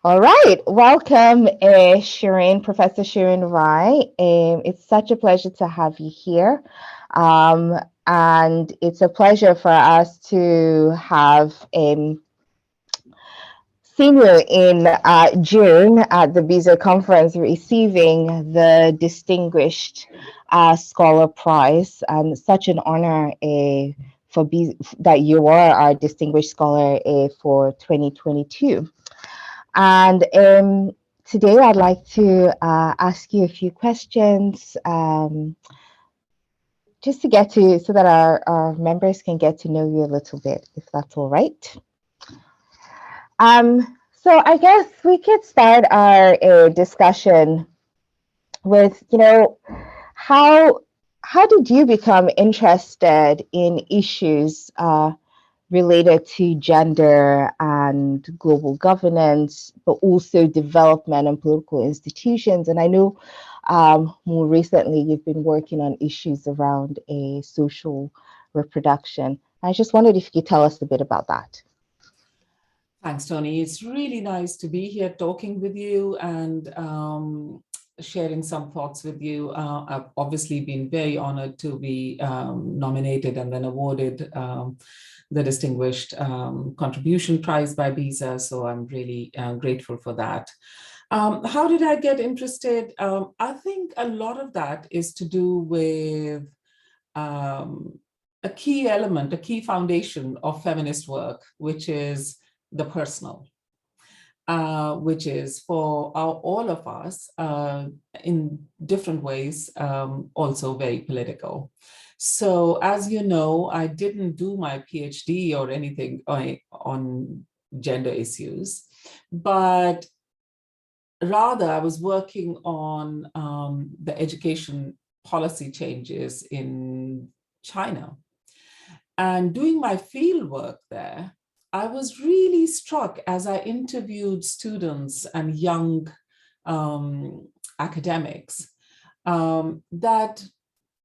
All right, welcome, Professor Shirin Rai. It's such a pleasure to have you here. Um, and it's a pleasure for us to have seen you in June at the BISA conference receiving the Distinguished Scholar Prize. And such an honor that you are our Distinguished Scholar for 2022. And today I'd like to ask you a few questions just to get to, so that our members can get to know you a little bit, if that's all right. So I guess we could start our discussion with, how how did you become interested in issues related to gender and global governance, but also development and political institutions? And I know more recently you've been working on issues around a social reproduction. I just wondered if you could tell us a bit about that. Thanks, Toni. It's really nice to be here talking with you and sharing some thoughts with you. I've obviously been very honored to be nominated and then awarded the Distinguished Contribution Prize by BISA. So I'm really grateful for that. How did I get interested? I think a lot of that is to do with a key element, a key foundation of feminist work, which is the personal, which is for all of us in different ways, also very political. So as you know, I didn't do my PhD or anything on gender issues, but rather I was working on the education policy changes in China. And doing my field work there, I was really struck as I interviewed students and young academics that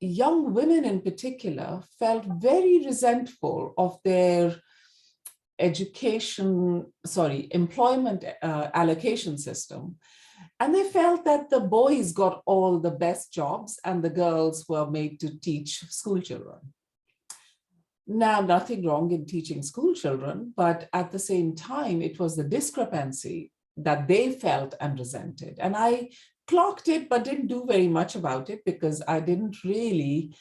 young women in particular felt very resentful of their employment allocation system. And they felt that the boys got all the best jobs and the girls were made to teach school children. Now, nothing wrong in teaching school children, but at the same time, it was the discrepancy that they felt and resented. And I clocked it, but didn't do very much about it because I didn't really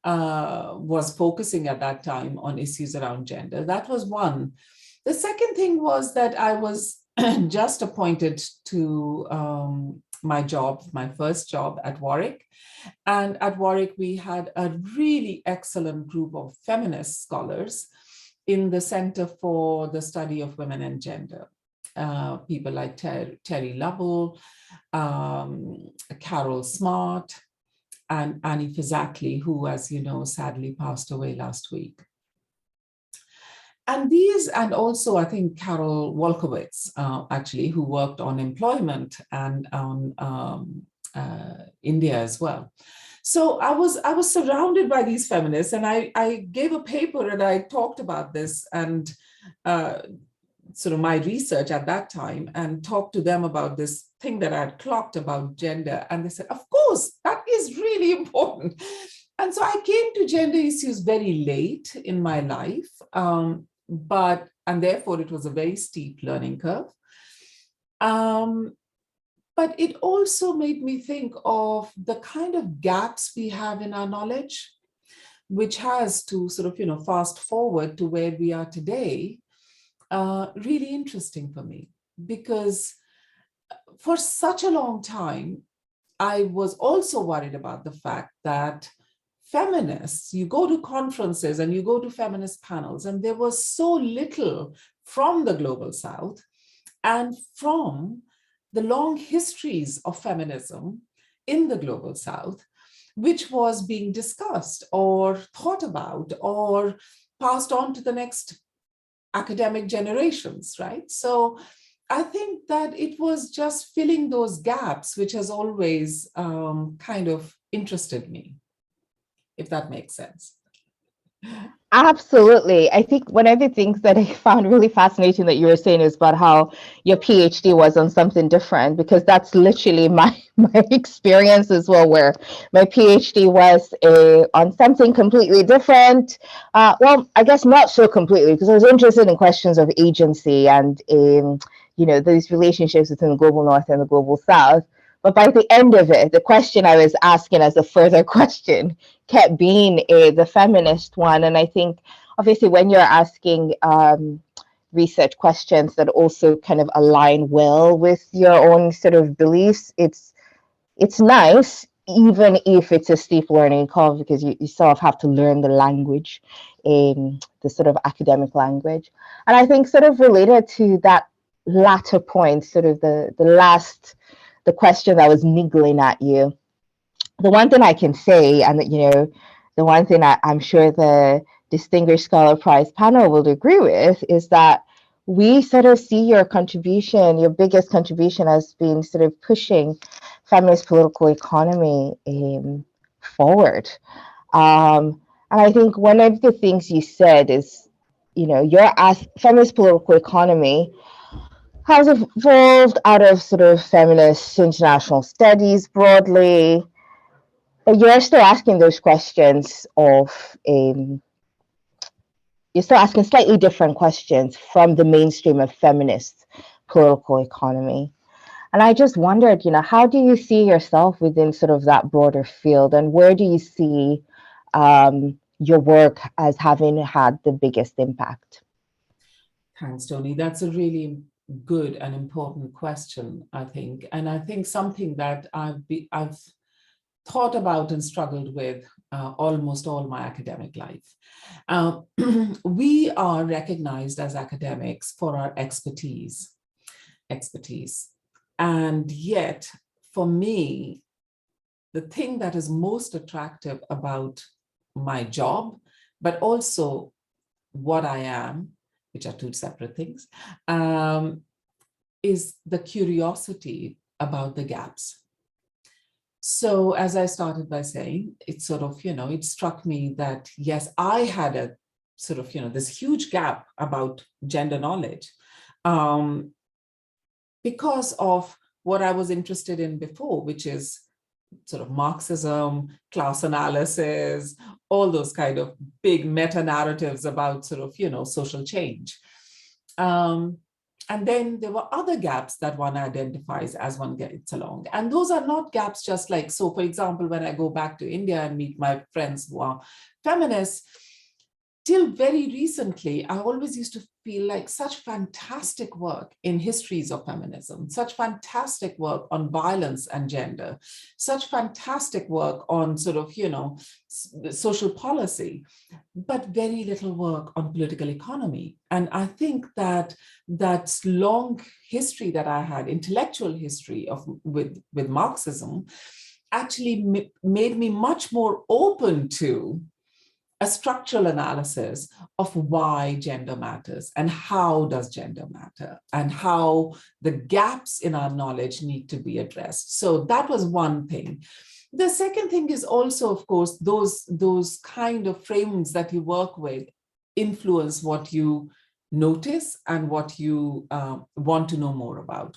was focusing at that time on issues around gender. That was one. The second thing was that I was just appointed to my first job at Warwick. And at Warwick, we had a really excellent group of feminist scholars in the Center for the Study of Women and Gender. People like Terry Lovell, Carol Smart, and Annie Fazakli, who, as you know, sadly passed away last week. And also I think Carol Wolkowitz, actually, who worked on employment and on India as well. So I was surrounded by these feminists, and I gave a paper and I talked about this and sort of my research at that time and talked to them about this thing that I had clocked about gender. And they said, of course, that is really important. And so I came to gender issues very late in my life, and therefore it was a very steep learning curve. But it also made me think of the kind of gaps we have in our knowledge, which has to sort of, fast forward to where we are today, really interesting for me. Because for such a long time, I was also worried about the fact that feminists, you go to conferences and you go to feminist panels, and there was so little from the Global South and from the long histories of feminism in the Global South, which was being discussed or thought about or passed on to the next academic generations, right? So I think that it was just filling those gaps, which has always kind of interested me, if that makes sense. Absolutely. I think one of the things that I found really fascinating that you were saying is about how your PhD was on something different, because that's literally my experience as well, where my PhD was on something completely different. Well, I guess not so completely, because I was interested in questions of agency and these relationships between the global north and the global south. But by the end of it, the question I was asking as a further question kept being the feminist one. And I think obviously when you're asking research questions that also kind of align well with your own sort of beliefs, it's nice, even if it's a steep learning curve, because you sort of have to learn the language, the sort of academic language. And I think sort of related to that latter point, sort of the question that was niggling at you, the one thing I can say, and the one thing I'm sure the Distinguished Scholar Prize panel will agree with, is that we sort of see your contribution, your biggest contribution, as being sort of pushing feminist political economy forward. And I think one of the things you said is, your feminist political economy has evolved out of sort of feminist international studies broadly, but you're still asking those questions of you're still asking slightly different questions from the mainstream of feminist political economy. And I just wondered, how do you see yourself within sort of that broader field, and where do you see your work as having had the biggest impact? Thanks, Toni. That's a really good and important question, I think. And I think something that I've thought about and struggled with almost all my academic life. We are recognized as academics for our expertise. And yet, for me, the thing that is most attractive about my job, but also what I am, which are two separate things, is the curiosity about the gaps. So as I started by saying, it sort of, it struck me that, yes, I had a sort of, this huge gap about gender knowledge because of what I was interested in before, which is sort of Marxism, class analysis, all those kind of big meta narratives about sort of, social change. And then there were other gaps that one identifies as one gets along. And those are not gaps just like, so for example, when I go back to India and meet my friends who are feminists, till very recently, I always used to feel like such fantastic work in histories of feminism, such fantastic work on violence and gender, such fantastic work on sort of, social policy, but very little work on political economy. And I think that that long history that I had, intellectual history with Marxism, actually made me much more open to a structural analysis of why gender matters and how does gender matter and how the gaps in our knowledge need to be addressed. So that was one thing. The second thing is also, of course, those kind of frames that you work with influence what you notice and what you want to know more about.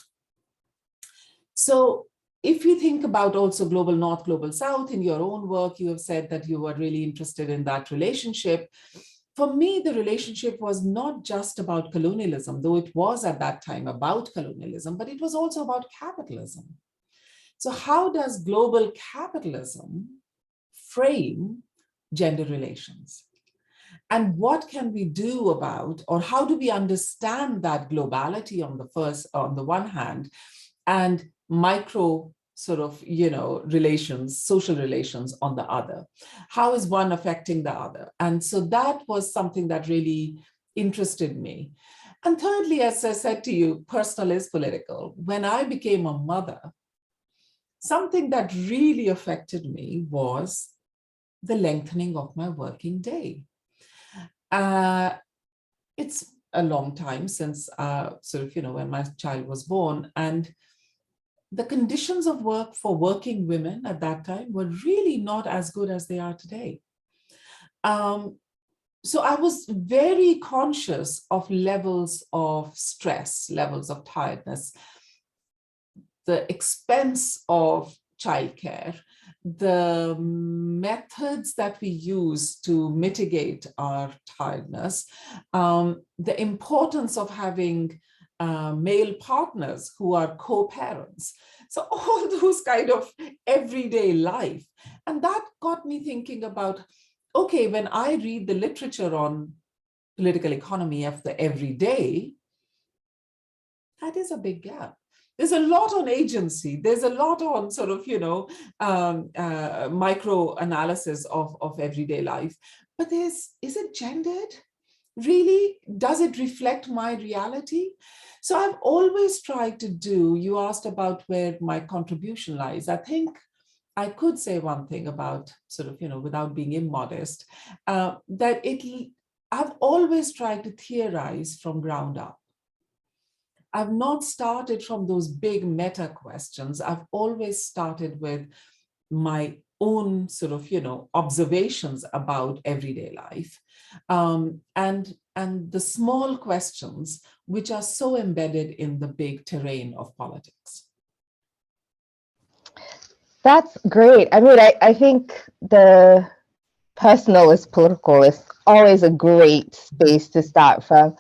So if you think about also global north, global south, in your own work, you have said that you were really interested in that relationship. For me, the relationship was not just about colonialism, though it was at that time about colonialism, but it was also about capitalism. So how does global capitalism frame gender relations? And what can we do about, or how do we understand that globality on the one hand, and micro sort of, relations, social relations on the other? How is one affecting the other? And so that was something that really interested me. And thirdly, as I said to you, personal is political. When I became a mother, something that really affected me was the lengthening of my working day. It's a long time since sort of, when my child was born, and the conditions of work for working women at that time were really not as good as they are today. So I was very conscious of levels of stress, levels of tiredness, the expense of childcare, the methods that we use to mitigate our tiredness, the importance of having male partners who are co-parents. So all those kind of everyday life. And that got me thinking about, okay, when I read the literature on political economy of the everyday, that is a big gap. There's a lot on agency. There's a lot on sort of, micro analysis of everyday life. But is it gendered? Really? Does it reflect my reality? So I've always tried to do, you asked about where my contribution lies. I think I could say one thing about sort of, without being immodest, that I've always tried to theorize from ground up. I've not started from those big meta questions. I've always started with my own sort of, observations about everyday life, and the small questions which are so embedded in the big terrain of politics. That's great. I mean, I think the personal is political is always a great space to start from.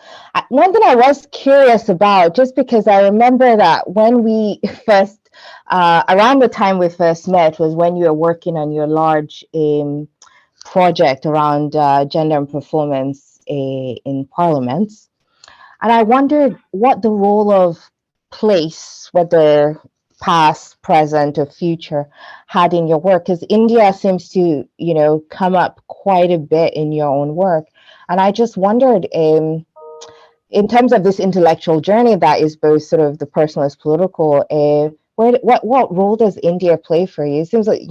One thing I was curious about, just because I remember that when we first, around the time we first met was when you were working on your large project around gender and performance in parliaments. And I wondered what the role of place, whether past, present, or future, had in your work, because India seems to, come up quite a bit in your own work. And I just wondered, in terms of this intellectual journey that is both sort of the personal as political, what role does India play for you? It seems like,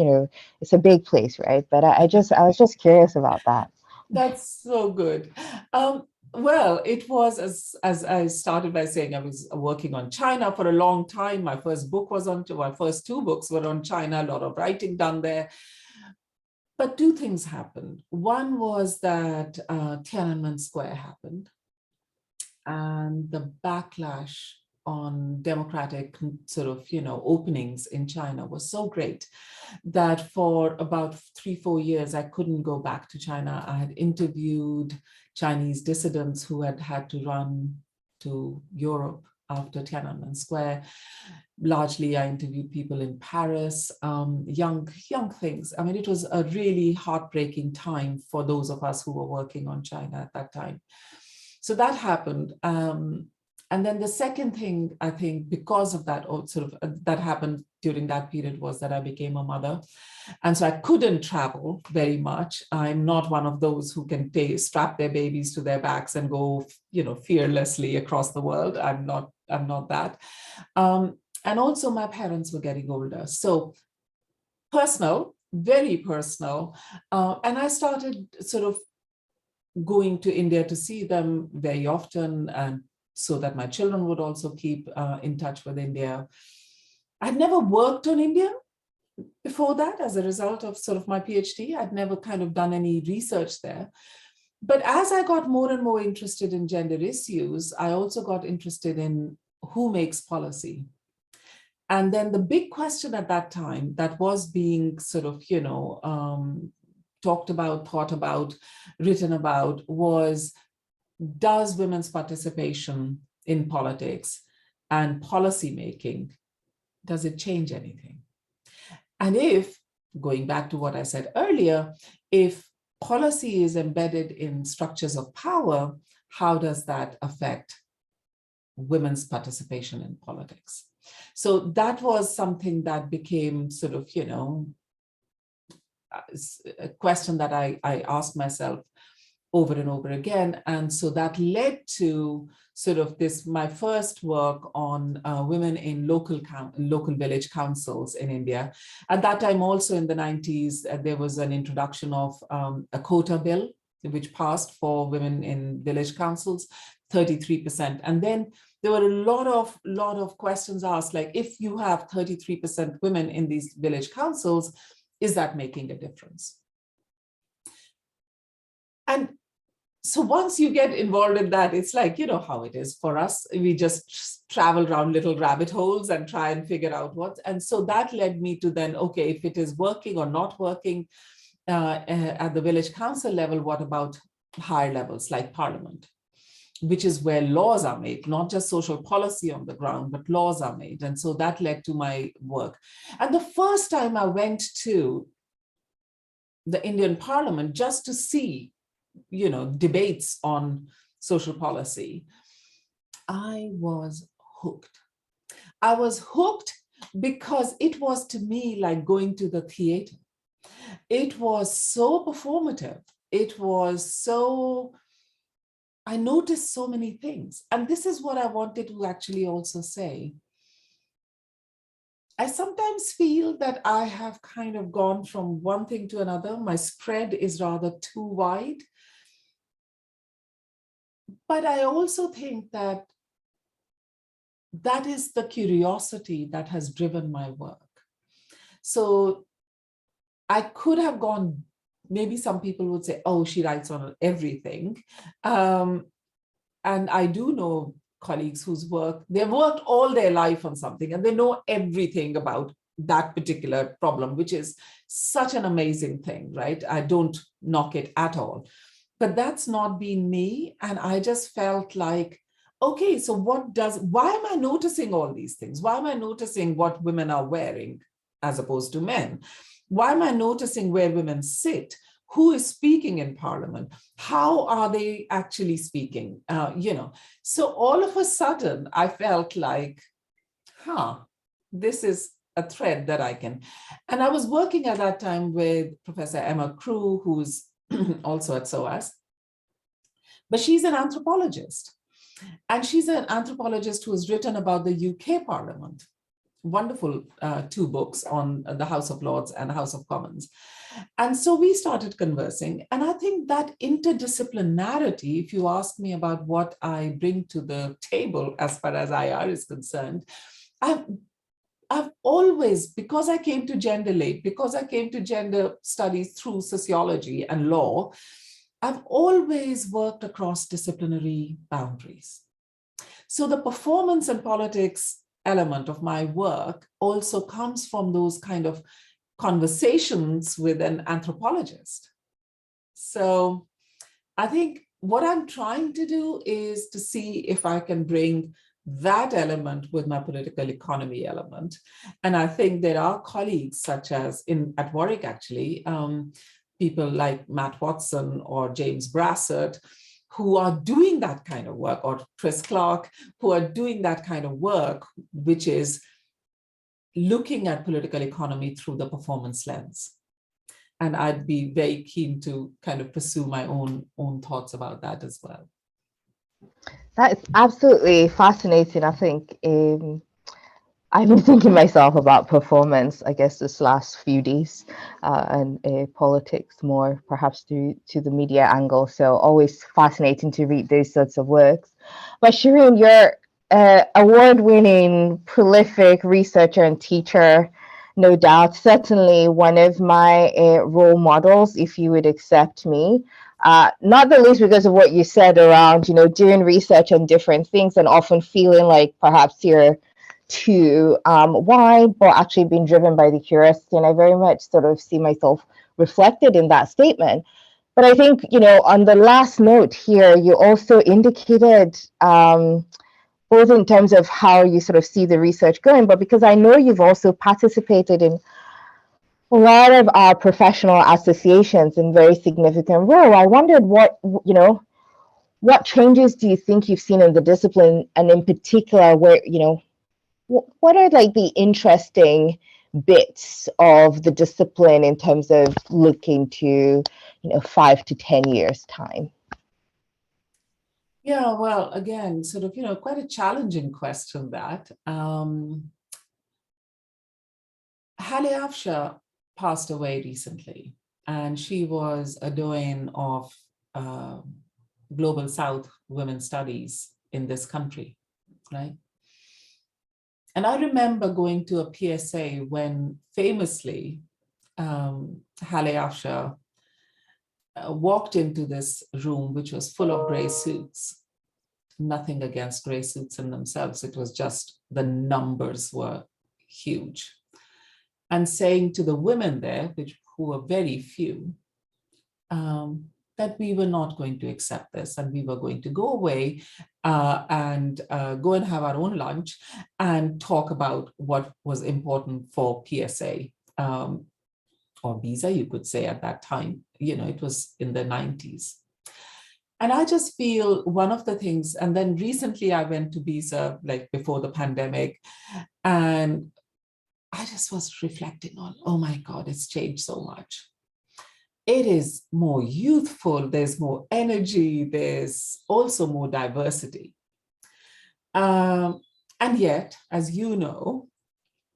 it's a big place, right? But I was just curious about that. That's so good. Well, it was, as I started by saying, I was working on China for a long time. My first two books were on China, a lot of writing done there. But two things happened. One was that Tiananmen Square happened, and the backlash on democratic sort of, openings in China was so great that for about 3-4 years, I couldn't go back to China. I had interviewed Chinese dissidents who had had to run to Europe after Tiananmen Square. Largely, I interviewed people in Paris, young things. I mean, it was a really heartbreaking time for those of us who were working on China at that time. So that happened. And then the second thing, I think, because of that, that happened during that period, was that I became a mother. And so I couldn't travel very much. I'm not one of those who can strap their babies to their backs and go, fearlessly across the world. I'm not that. And also my parents were getting older. So personal, very personal. And I started sort of going to India to see them very often, and so that my children would also keep in touch with India. I'd never worked on India before that as a result of sort of my PhD. I'd never kind of done any research there. But as I got more and more interested in gender issues, I also got interested in who makes policy. And then the big question at that time that was being sort of, talked about, thought about, written about was, does women's participation in politics and policy making, does it change anything? And if, going back to what I said earlier, if policy is embedded in structures of power, how does that affect women's participation in politics? So that was something that became sort of, a question that I asked myself over and over again. And so that led to sort of my first work on women in local village councils in India. At that time, also in the 90s, there was an introduction of a quota bill, which passed for women in village councils, 33%. And then there were a lot of questions asked, like, if you have 33% women in these village councils, is that making a difference? And so once you get involved in that, it's like, you know how it is for us. We just travel around little rabbit holes and try and figure out what. And so that led me to then, okay, if it is working or not working at the village council level, what about higher levels like parliament, which is where laws are made, not just social policy on the ground, but laws are made. And so that led to my work. And the first time I went to the Indian Parliament just to see, you know, debates on social policy, I was hooked. I was hooked because it was to me like going to the theater. It was so performative. It was so, I noticed so many things. And this is what I wanted to actually also say. I sometimes feel that I have kind of gone from one thing to another. My spread is rather too wide. But I also think that that is the curiosity that has driven my work. So I could have gone, maybe some people would say, oh, she writes on everything. And I do know colleagues whose work, they've worked all their life on something and they know everything about that particular problem, which is such an amazing thing, right? I don't knock it at all. But that's not been me. And I just felt like, okay, so why am I noticing all these things? Why am I noticing what women are wearing as opposed to men? Why am I noticing where women sit? Who is speaking in parliament? How are they actually speaking? You know, so all of a sudden I felt like, this is a thread that I can. And I was working at that time with Professor Emma Crew, who's also at SOAS, but she's an anthropologist. And she's an anthropologist who has written about the UK Parliament. Wonderful 2 books on the House of Lords and House of Commons. And so we started conversing. And I think that interdisciplinarity, if you ask me about what I bring to the table as far as IR is concerned, I've always, because I came to gender late, because I came to gender studies through sociology and law, I've always worked across disciplinary boundaries. So the performance and politics element of my work also comes from those kind of conversations with an anthropologist. So I think what I'm trying to do is to see if I can bring that element with my political economy element. And I think there are colleagues such as at Warwick, actually, people like Matt Watson or James Brassett, who are doing that kind of work, or Chris Clark, who are doing that kind of work, which is looking at political economy through the performance lens. And I'd be very keen to kind of pursue my own thoughts about that as well. That is absolutely fascinating. I think I've been thinking myself about performance, I guess, this last few days, and politics more, perhaps to the media angle. So always fascinating to read those sorts of works. But Shirin, you're award-winning, prolific researcher and teacher, no doubt. Certainly one of my role models, if you would accept me. Not the least because of what you said around, doing research on different things and often feeling like perhaps you're too wide, but actually being driven by the curiosity. And I very much sort of see myself reflected in that statement. But I think, on the last note here, you also indicated both in terms of how you sort of see the research going, but because I know you've also participated in a lot of our professional associations in very significant role. I wondered what changes do you think you've seen in the discipline, and in particular, where, what are like the interesting bits of the discipline in terms of looking to, 5 to 10 years time? Yeah, well, again, sort of, quite a challenging question that. Halle Afshar passed away recently, and she was a doyen of Global South Women's Studies in this country, right? And I remember going to a PSA when famously Halle Afshar walked into this room, which was full of gray suits. Nothing against gray suits in themselves. It was just the numbers were huge. And saying to the women there, who were very few, that we were not going to accept this and we were going to go away and go and have our own lunch and talk about what was important for PSA or BISA, you could say at that time. It was in the 90s. And I just feel one of the things, and then recently I went to BISA, like before the pandemic, and I just was reflecting on, oh my God, it's changed so much. It is more youthful, there's more energy, there's also more diversity. And yet, as you know,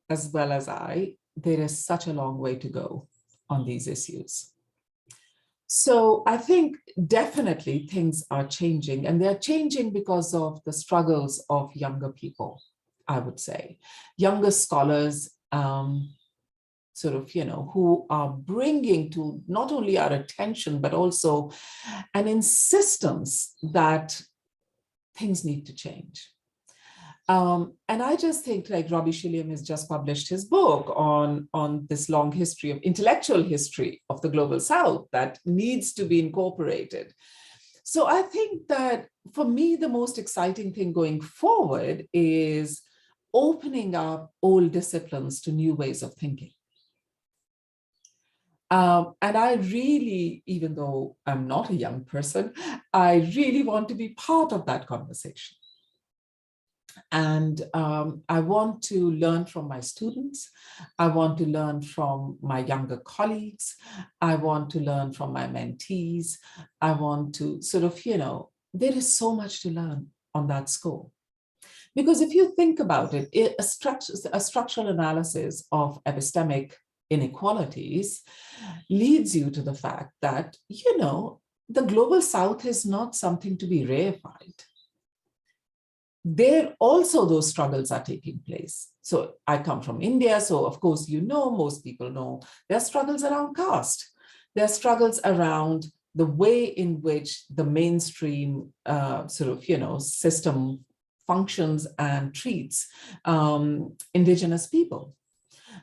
as well as I, there is such a long way to go on these issues. So I think definitely things are changing, and they're changing because of the struggles of younger people, I would say. Younger scholars, who are bringing to not only our attention, but also an insistence that things need to change. And I just think, like Robbie Shilliam has just published his book on this long history of intellectual history of the Global South that needs to be incorporated. So I think that for me, the most exciting thing going forward is opening up old disciplines to new ways of thinking. And I really, even though I'm not a young person, I really want to be part of that conversation. And I want to learn from my students. I want to learn from my younger colleagues. I want to learn from my mentees. I want to there is so much to learn on that score. Because if you think about it, a structural analysis of epistemic inequalities leads you to the fact that, the Global South is not something to be reified. There also those struggles are taking place. So I come from India, so of course, most people know, there are struggles around caste. There are struggles around the way in which the mainstream system functions and treats indigenous people.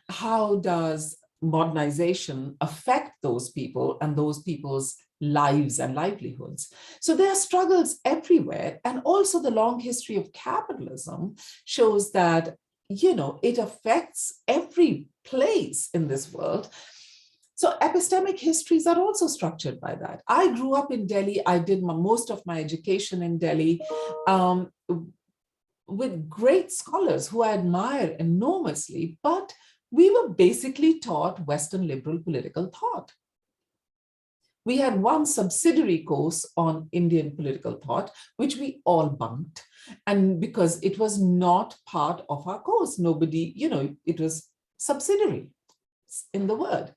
How does modernization affect those people and those people's lives and livelihoods? So there are struggles everywhere. And also the long history of capitalism shows that, it affects every place in this world. So epistemic histories are also structured by that. I grew up in Delhi. I did most of my education in Delhi with great scholars who I admire enormously, but we were basically taught Western liberal political thought. We had one subsidiary course on Indian political thought, which we all bunked. And because it was not part of our course, nobody, it was subsidiary in the word.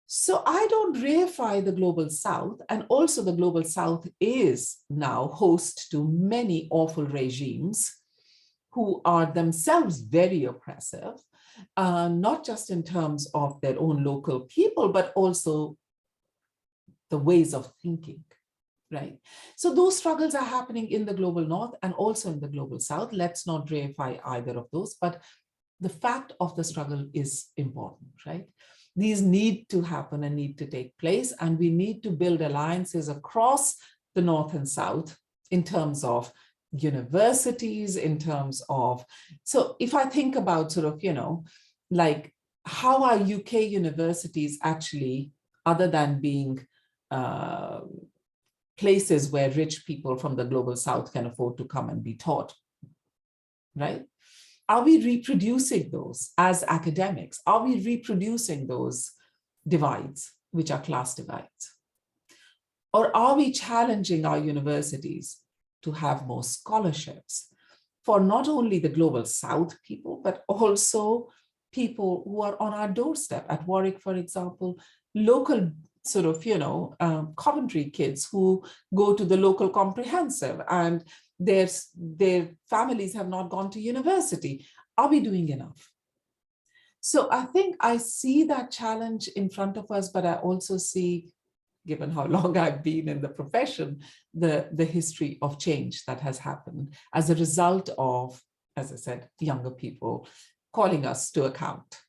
So I don't reify the Global South. And also the Global South is now host to many awful regimes who are themselves very oppressive, not just in terms of their own local people, but also the ways of thinking, right? So those struggles are happening in the Global North and also in the Global South. Let's not reify either of those, but the fact of the struggle is important, right? These need to happen and need to take place, and we need to build alliances across the North and South in terms of universities, in terms of, so if I think about like how are UK universities actually, other than being places where rich people from the Global South can afford to come and be taught, right? Are we reproducing those as academics? Are we reproducing those divides, which are class divides? Or are we challenging our universities to have more scholarships for not only the Global South people, but also people who are on our doorstep at Warwick, for example, local Coventry kids who go to the local comprehensive and their families have not gone to university. Are we doing enough? So I think I see that challenge in front of us, but I also see given how long I've been in the profession, the history of change that has happened as a result of, as I said, younger people calling us to account.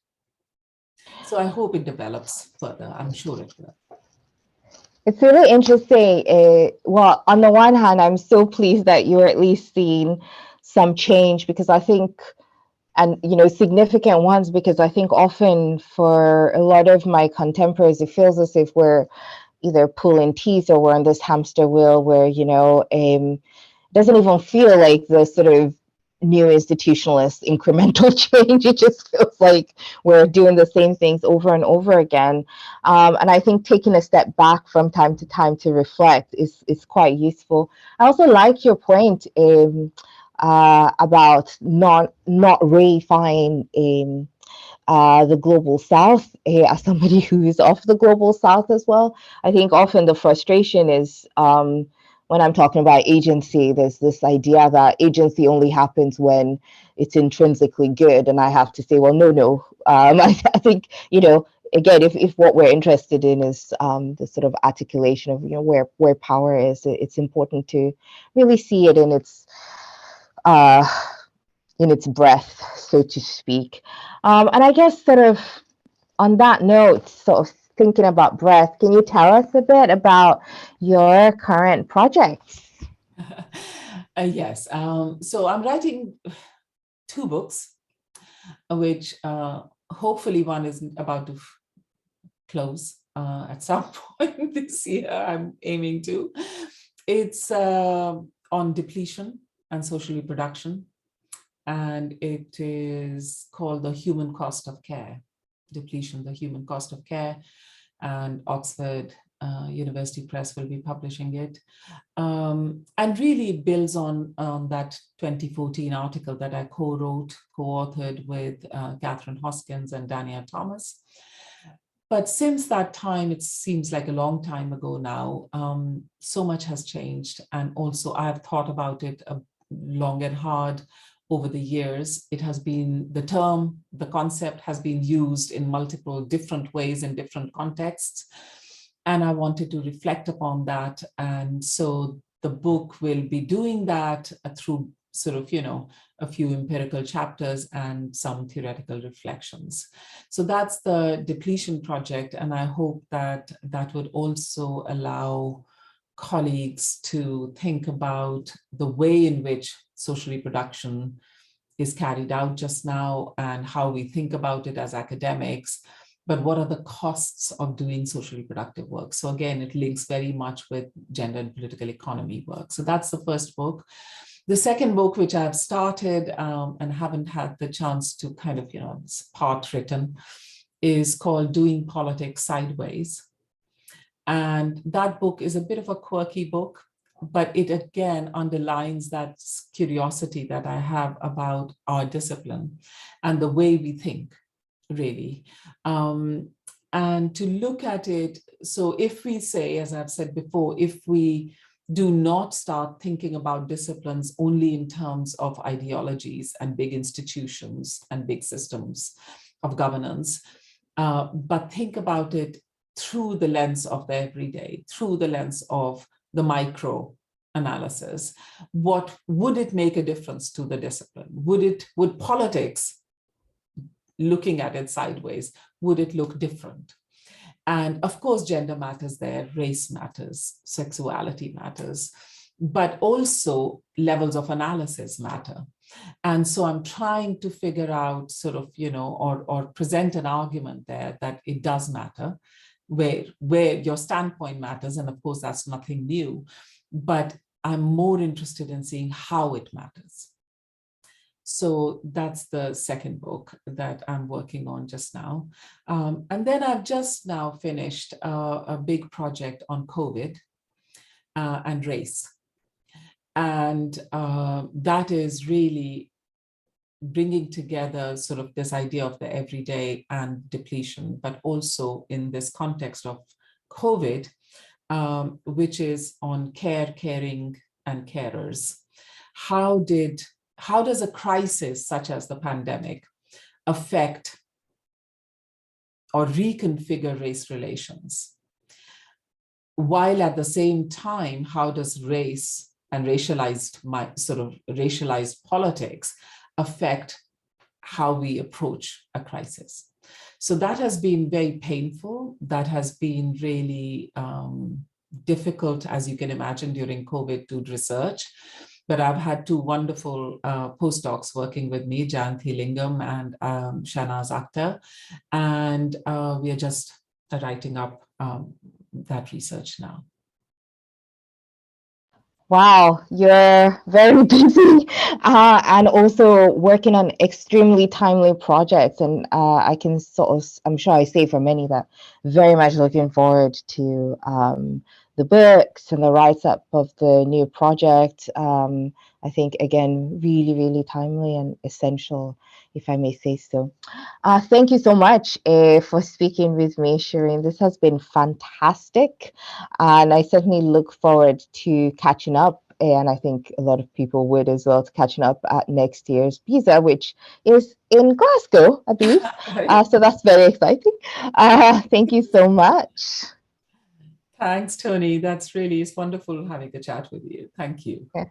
So I hope it develops further. I'm sure it will. It's really interesting. Well, on the one hand, I'm so pleased that you're at least seeing some change, because I think, and significant ones, because I think often for a lot of my contemporaries, it feels as if we're either pulling teeth or we're on this hamster wheel where, it doesn't even feel like the sort of new institutionalist incremental change. It just feels like we're doing the same things over and over again. And I think taking a step back from time to time to reflect is quite useful. I also like your point about not reifying the global south. As somebody who is of the global south as well, I think often the frustration is when I'm talking about agency, there's this idea that agency only happens when it's intrinsically good, and I have to say, well, no. I think again, if what we're interested in is the sort of articulation of where power is, it's important to really see it in its breath, so to speak. And I guess sort of on that note, sort of thinking about breath, can you tell us a bit about your current projects? Yes. So I'm writing 2 books, which hopefully one is about to close at some point this year. I'm aiming to. It's on depletion and social reproduction, and it is called The Human Cost of Care. Depletion, the Human Cost of Care, and Oxford University Press will be publishing it. And really builds on that 2014 article that I co-wrote, co-authored with Catherine Hoskins and Dania Thomas. But since that time, it seems like a long time ago now, so much has changed. And also I've thought about it long and hard over the years. It has been, the concept has been used in multiple different ways in different contexts. And I wanted to reflect upon that. And so the book will be doing that through sort of, a few empirical chapters and some theoretical reflections. So that's the depletion project. And I hope that that would also allow colleagues to think about the way in which social reproduction is carried out just now and how we think about it as academics, but what are the costs of doing social reproductive work? So again, it links very much with gender and political economy work. So that's the first book. The second book, which I've started and haven't had the chance to kind of, it's part written, is called Doing Politics Sideways. And that book is a bit of a quirky book, but it again underlines that curiosity that I have about our discipline and the way we think, really. And to look at it, so if we say, as I've said before, if we do not start thinking about disciplines only in terms of ideologies and big institutions and big systems of governance, but think about it through the lens of the everyday, through the lens of the micro analysis, what would it make a difference to the discipline? Would politics, looking at it sideways, would it look different? And of course, gender matters there, race matters, sexuality matters, but also levels of analysis matter. And so I'm trying to figure out sort of, or present an argument there that it does matter, where your standpoint matters. And of course, that's nothing new, but I'm more interested in seeing how it matters. So that's the second book that I'm working on just now. And then I've just now finished a big project on COVID and race. And that is really bringing together sort of this idea of the everyday and depletion, but also in this context of COVID, which is on care, caring, and carers. How does a crisis such as the pandemic affect or reconfigure race relations? while at the same time, how does race and racialized politics affect how we approach a crisis? So that has been very painful. That has been really difficult, as you can imagine, during COVID to research. But I've had two wonderful postdocs working with me, Jayanthi Lingam and Shahnaz Akhtar, and we are just writing up that research now. Wow, you're very busy and also working on extremely timely projects. And I can I'm sure I say for many that very much looking forward to the books and the write-up of the new project. I think, again, really, really timely and essential, if I may say so. Thank you so much for speaking with me, Shirin. This has been fantastic. And I certainly look forward to catching up. And I think a lot of people would as well, to catching up at next year's BISA, which is in Glasgow, I believe. So that's very exciting. Thank you so much. Thanks, Toni. It's wonderful having a chat with you. Thank you. Okay.